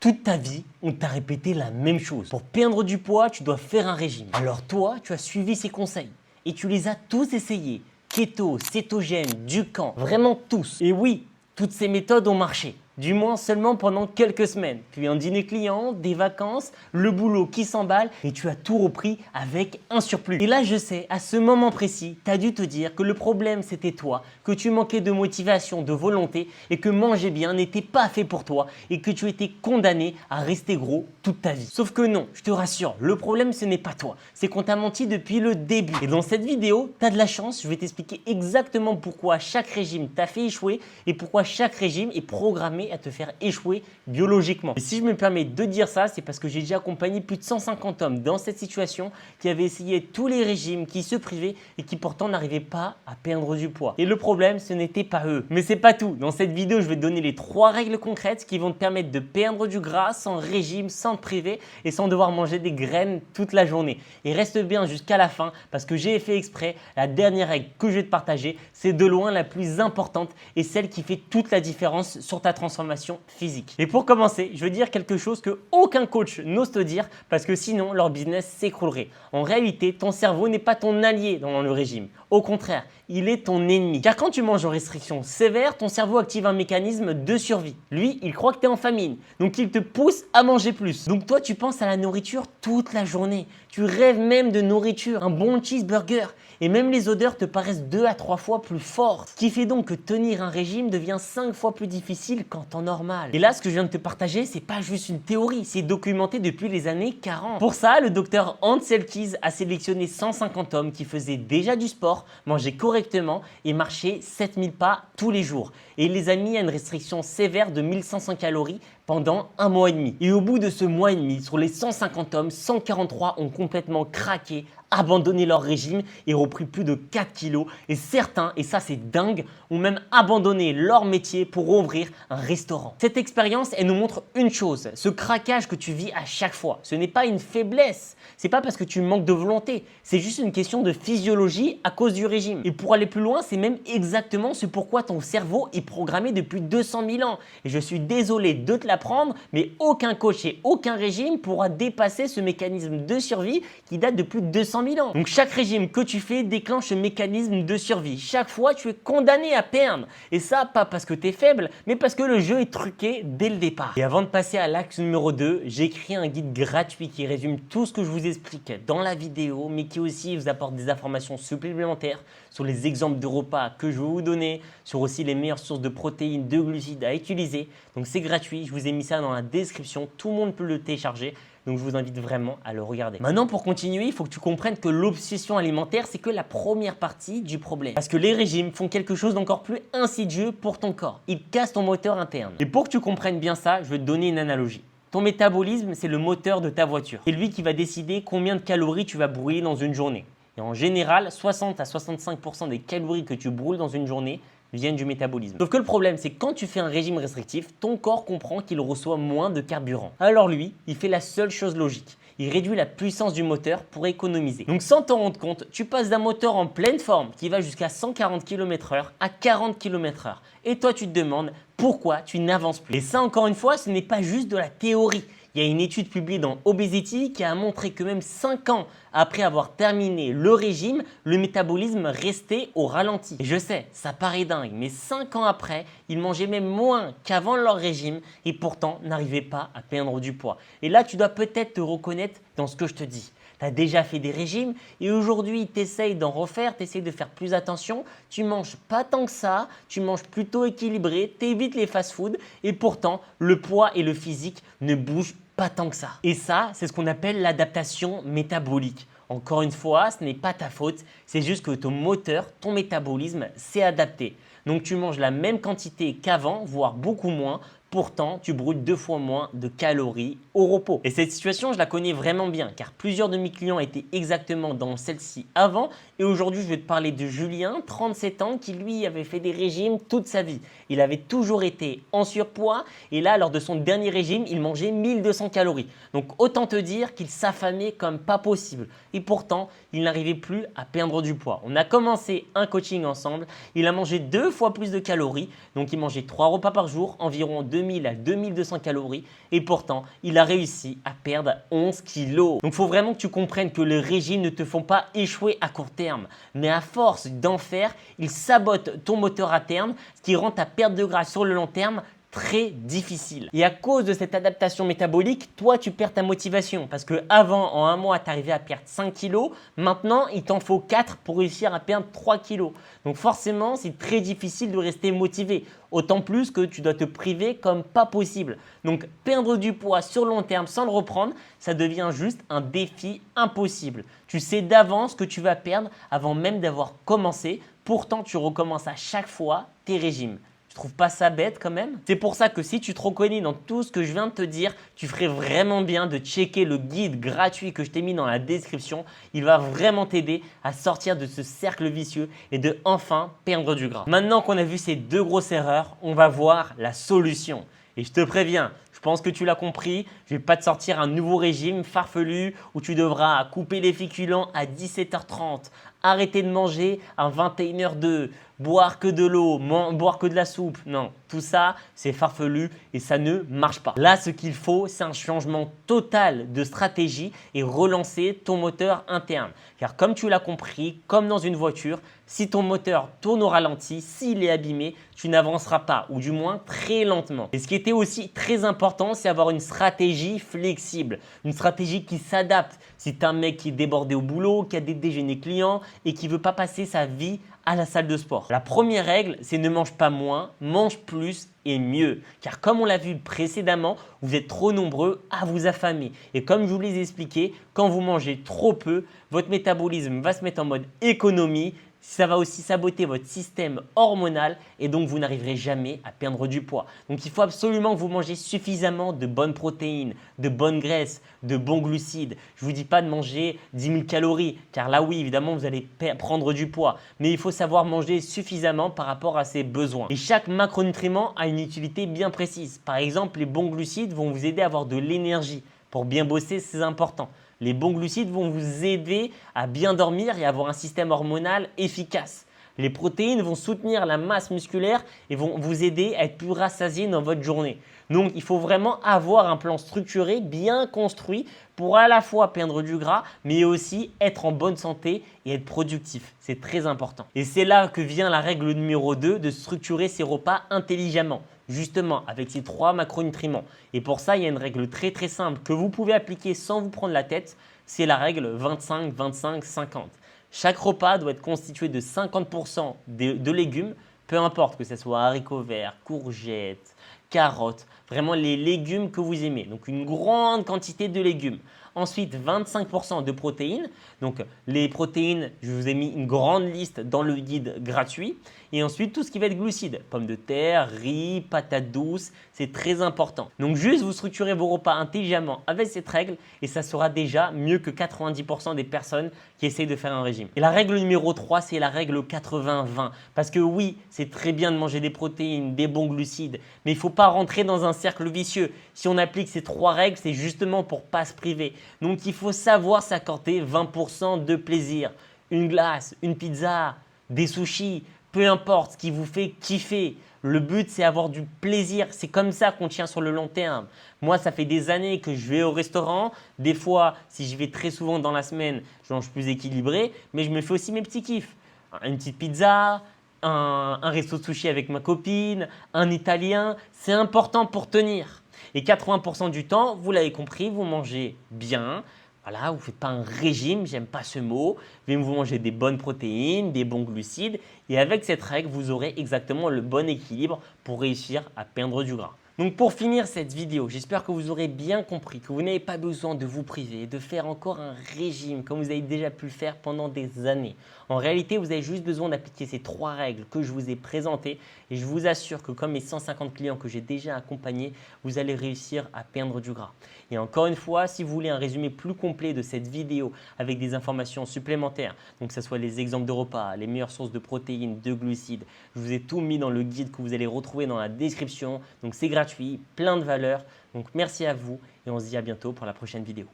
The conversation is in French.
Toute ta vie, on t'a répété la même chose. Pour perdre du poids, tu dois faire un régime. Alors toi, tu as suivi ces conseils et tu les as tous essayés. Keto, cétogène, Ducan, vraiment tous. Et oui, toutes ces méthodes ont marché. Du moins seulement pendant quelques semaines. Puis un dîner client, des vacances, le boulot qui s'emballe et tu as tout repris avec un surplus. Et là je sais, à ce moment précis, tu as dû te dire que le problème c'était toi, que tu manquais de motivation, de volonté et que manger bien n'était pas fait pour toi et que tu étais condamné à rester gros toute ta vie. Sauf que non, je te rassure, le problème ce n'est pas toi, c'est qu'on t'a menti depuis le début. Et dans cette vidéo, tu as de la chance, je vais t'expliquer exactement pourquoi chaque régime t'a fait échouer et pourquoi chaque régime est programmé à te faire échouer biologiquement. Et si je me permets de dire ça, c'est parce que j'ai déjà accompagné plus de 150 hommes dans cette situation qui avaient essayé tous les régimes, qui se privaient et qui pourtant n'arrivaient pas à perdre du poids. Et le problème, ce n'était pas eux. Mais c'est pas tout. Dans cette vidéo, je vais te donner les 3 règles concrètes qui vont te permettre de perdre du gras sans régime, sans te priver et sans devoir manger des graines toute la journée. Et reste bien jusqu'à la fin parce que j'ai fait exprès. La dernière règle que je vais te partager, c'est de loin la plus importante et celle qui fait toute la différence sur ta transformation physique. Et pour commencer, je veux dire quelque chose que aucun coach n'ose te dire parce que sinon leur business s'écroulerait. En réalité, ton cerveau n'est pas ton allié dans le régime. Au contraire, il est ton ennemi. Car quand tu manges en restriction sévère, ton cerveau active un mécanisme de survie. Lui, il croit que tu es en famine. Donc il te pousse à manger plus. Donc toi, tu penses à la nourriture toute la journée. Tu rêves même de nourriture, un bon cheeseburger. Et même les odeurs te paraissent 2 à 3 fois plus fortes. Ce qui fait donc que tenir un régime devient 5 fois plus difficile qu'en temps normal. Et là, ce que je viens de te partager, c'est pas juste une théorie, c'est documenté depuis les années 40. Pour ça, le docteur Hans Selkis a sélectionné 150 hommes qui faisaient déjà du sport, mangeaient correctement et marchaient 7000 pas tous les jours. Et il les a mis à une restriction sévère de 1500 calories pendant un mois et demi. Et au bout de ce mois et demi, sur les 150 hommes, 143 ont complètement craqué, abandonné leur régime et repris plus de 4 kilos. Et certains, et ça c'est dingue, ont même abandonné leur métier pour ouvrir un restaurant. Cette expérience, elle nous montre une chose, ce craquage que tu vis à chaque fois, ce n'est pas une faiblesse, c'est pas parce que tu manques de volonté, c'est juste une question de physiologie à cause du régime. Et pour aller plus loin, c'est même exactement ce pourquoi ton cerveau est programmé depuis 200 000 ans. Et je suis désolé de te l'apprendre, mais aucun coach et aucun régime pourra dépasser ce mécanisme de survie qui date de plus de 200 000 ans. Donc chaque régime que tu fais déclenche ce mécanisme de survie. Chaque fois, tu es condamné à perdre. Et ça, pas parce que tu es faible, mais parce que le jeu est truqué dès le départ. Et avant de passer à l'axe numéro 2, j'ai écrit un guide gratuit qui résume tout ce que je vous explique dans la vidéo, mais qui aussi vous apporte des informations supplémentaires sur les exemples de repas que je vais vous donner, sur aussi les meilleures sources de protéines, de glucides à utiliser. Donc c'est gratuit, je vous ai mis ça dans la description, tout le monde peut le télécharger. Donc je vous invite vraiment à le regarder. Maintenant pour continuer, il faut que tu comprennes que l'obsession alimentaire, c'est que la première partie du problème. Parce que les régimes font quelque chose d'encore plus insidieux pour ton corps. Ils cassent ton moteur interne. Et pour que tu comprennes bien ça, je vais te donner une analogie. Ton métabolisme, c'est le moteur de ta voiture. C'est lui qui va décider combien de calories tu vas brûler dans une journée. Et en général, 60 à 65% des calories que tu brûles dans une journée viennent du métabolisme. Sauf que le problème, c'est que quand tu fais un régime restrictif, ton corps comprend qu'il reçoit moins de carburant. Alors lui, il fait la seule chose logique. Il réduit la puissance du moteur pour économiser. Donc sans t'en rendre compte, tu passes d'un moteur en pleine forme qui va jusqu'à 140 km/h à 40 km/h. Et toi, tu te demandes pourquoi tu n'avances plus. Et ça, encore une fois, ce n'est pas juste de la théorie. Il y a une étude publiée dans Obesity qui a montré que même 5 ans après avoir terminé le régime, le métabolisme restait au ralenti. Et je sais, ça paraît dingue, mais 5 ans après, ils mangeaient même moins qu'avant leur régime et pourtant n'arrivaient pas à perdre du poids. Et là, tu dois peut-être te reconnaître dans ce que je te dis. Tu as déjà fait des régimes et aujourd'hui, tu essayes d'en refaire, tu essayes de faire plus attention. Tu manges pas tant que ça, tu manges plutôt équilibré, tu évites les fast-foods et pourtant, le poids et le physique ne bougent pas tant que ça. Et ça, c'est ce qu'on appelle l'adaptation métabolique. Encore une fois, ce n'est pas ta faute, c'est juste que ton moteur, ton métabolisme s'est adapté. Donc tu manges la même quantité qu'avant, voire beaucoup moins. Pourtant, tu brûles 2 fois moins de calories au repos. Et cette situation, je la connais vraiment bien car plusieurs de mes clients étaient exactement dans celle-ci avant. Et aujourd'hui, je vais te parler de Julien, 37 ans, qui lui avait fait des régimes toute sa vie. Il avait toujours été en surpoids et là, lors de son dernier régime, il mangeait 1200 calories. Donc, autant te dire qu'il s'affamait comme pas possible. Et pourtant, il n'arrivait plus à perdre du poids. On a commencé un coaching ensemble. Il a mangé 2 fois plus de calories. Donc, il mangeait 3 repas par jour, environ 2 2000 à 2200 calories et pourtant, il a réussi à perdre 11 kilos. Donc, il faut vraiment que tu comprennes que les régimes ne te font pas échouer à court terme, mais à force d'en faire, ils sabotent ton moteur à terme, ce qui rend ta perte de gras sur le long terme très difficile. Et à cause de cette adaptation métabolique, toi, tu perds ta motivation parce que avant, en un mois, tu arrivais à perdre 5 kilos. Maintenant, il t'en faut 4 pour réussir à perdre 3 kilos. Donc forcément, c'est très difficile de rester motivé. Autant plus que tu dois te priver comme pas possible. Donc perdre du poids sur le long terme sans le reprendre, ça devient juste un défi impossible. Tu sais d'avance que tu vas perdre avant même d'avoir commencé. Pourtant, tu recommences à chaque fois tes régimes. Tu trouves pas ça bête quand même? C'est pour ça que si tu te reconnais dans tout ce que je viens de te dire, tu ferais vraiment bien de checker le guide gratuit que je t'ai mis dans la description. Il va vraiment t'aider à sortir de ce cercle vicieux et de enfin perdre du gras. Maintenant qu'on a vu ces deux grosses erreurs, on va voir la solution. Et je te préviens, je pense que tu l'as compris, je ne vais pas te sortir un nouveau régime farfelu où tu devras couper les féculents à 17h30, arrêter de manger à 21h02, boire que de l'eau, boire que de la soupe. Non, tout ça, c'est farfelu et ça ne marche pas. Là, ce qu'il faut, c'est un changement total de stratégie et relancer ton moteur interne. Car comme tu l'as compris, comme dans une voiture, si ton moteur tourne au ralenti, s'il est abîmé, tu n'avanceras pas ou du moins très lentement. Et ce qui était aussi très important, c'est avoir une stratégie flexible, une stratégie qui s'adapte. Si tu es un mec qui est débordé au boulot, qui a des déjeuners clients et qui ne veut pas passer sa vie à la salle de sport. La première règle, c'est ne mange pas moins, mange plus et mieux. Car comme on l'a vu précédemment, vous êtes trop nombreux à vous affamer. Et comme je vous l'ai expliqué, quand vous mangez trop peu, votre métabolisme va se mettre en mode économie. Ça va aussi saboter votre système hormonal et donc vous n'arriverez jamais à perdre du poids. Donc il faut absolument que vous mangez suffisamment de bonnes protéines, de bonnes graisses, de bons glucides. Je ne vous dis pas de manger 10 000 calories car là oui évidemment vous allez prendre du poids. Mais il faut savoir manger suffisamment par rapport à ses besoins. Et chaque macronutriment a une utilité bien précise. Par exemple, les bons glucides vont vous aider à avoir de l'énergie. Pour bien bosser, c'est important. Les bons glucides vont vous aider à bien dormir et avoir un système hormonal efficace. Les protéines vont soutenir la masse musculaire et vont vous aider à être plus rassasié dans votre journée. Donc, il faut vraiment avoir un plan structuré, bien construit pour à la fois perdre du gras, mais aussi être en bonne santé et être productif. C'est très important. Et c'est là que vient la règle numéro 2 de structurer ses repas intelligemment. Justement avec ces 3 macronutriments. Et pour ça, il y a une règle très simple que vous pouvez appliquer sans vous prendre la tête. C'est la règle 25-25-50. Chaque repas doit être constitué de 50% de légumes, peu importe que ce soit haricots verts, courgettes, carottes, vraiment les légumes que vous aimez. Donc une grande quantité de légumes. Ensuite, 25% de protéines. Donc, les protéines, je vous ai mis une grande liste dans le guide gratuit. Et ensuite, tout ce qui va être glucides. Pommes de terre, riz, patates douces, c'est très important. Donc, juste vous structurez vos repas intelligemment avec cette règle et ça sera déjà mieux que 90% des personnes qui essayent de faire un régime. Et la règle numéro 3, c'est la règle 80-20. Parce que oui, c'est très bien de manger des protéines, des bons glucides, mais il ne faut pas rentrer dans un cercle vicieux. Si on applique ces 3 règles, c'est justement pour ne pas se priver. Donc, il faut savoir s'accorder 20% de plaisir. Une glace, une pizza, des sushis, peu importe ce qui vous fait kiffer. Le but, c'est avoir du plaisir. C'est comme ça qu'on tient sur le long terme. Moi, ça fait des années que je vais au restaurant. Des fois, si je vais très souvent dans la semaine, je mange plus équilibré. Mais je me fais aussi mes petits kiffs. Une petite pizza, un resto de sushi avec ma copine, un italien. C'est important pour tenir. Et 80% du temps, vous l'avez compris, vous mangez bien. Voilà, vous ne faites pas un régime, j'aime pas ce mot, mais vous mangez des bonnes protéines, des bons glucides. Et avec cette règle, vous aurez exactement le bon équilibre pour réussir à perdre du gras. Donc pour finir cette vidéo, j'espère que vous aurez bien compris que vous n'avez pas besoin de vous priver, de faire encore un régime comme vous avez déjà pu le faire pendant des années. En réalité, vous avez juste besoin d'appliquer ces 3 règles que je vous ai présentées et je vous assure que comme mes 150 clients que j'ai déjà accompagnés, vous allez réussir à perdre du gras. Et encore une fois, si vous voulez un résumé plus complet de cette vidéo avec des informations supplémentaires, donc que ce soit les exemples de repas, les meilleures sources de protéines, de glucides, je vous ai tout mis dans le guide que vous allez retrouver dans la description. Donc c'est gratuit, plein de valeurs. Donc merci à vous et on se dit à bientôt pour la prochaine vidéo.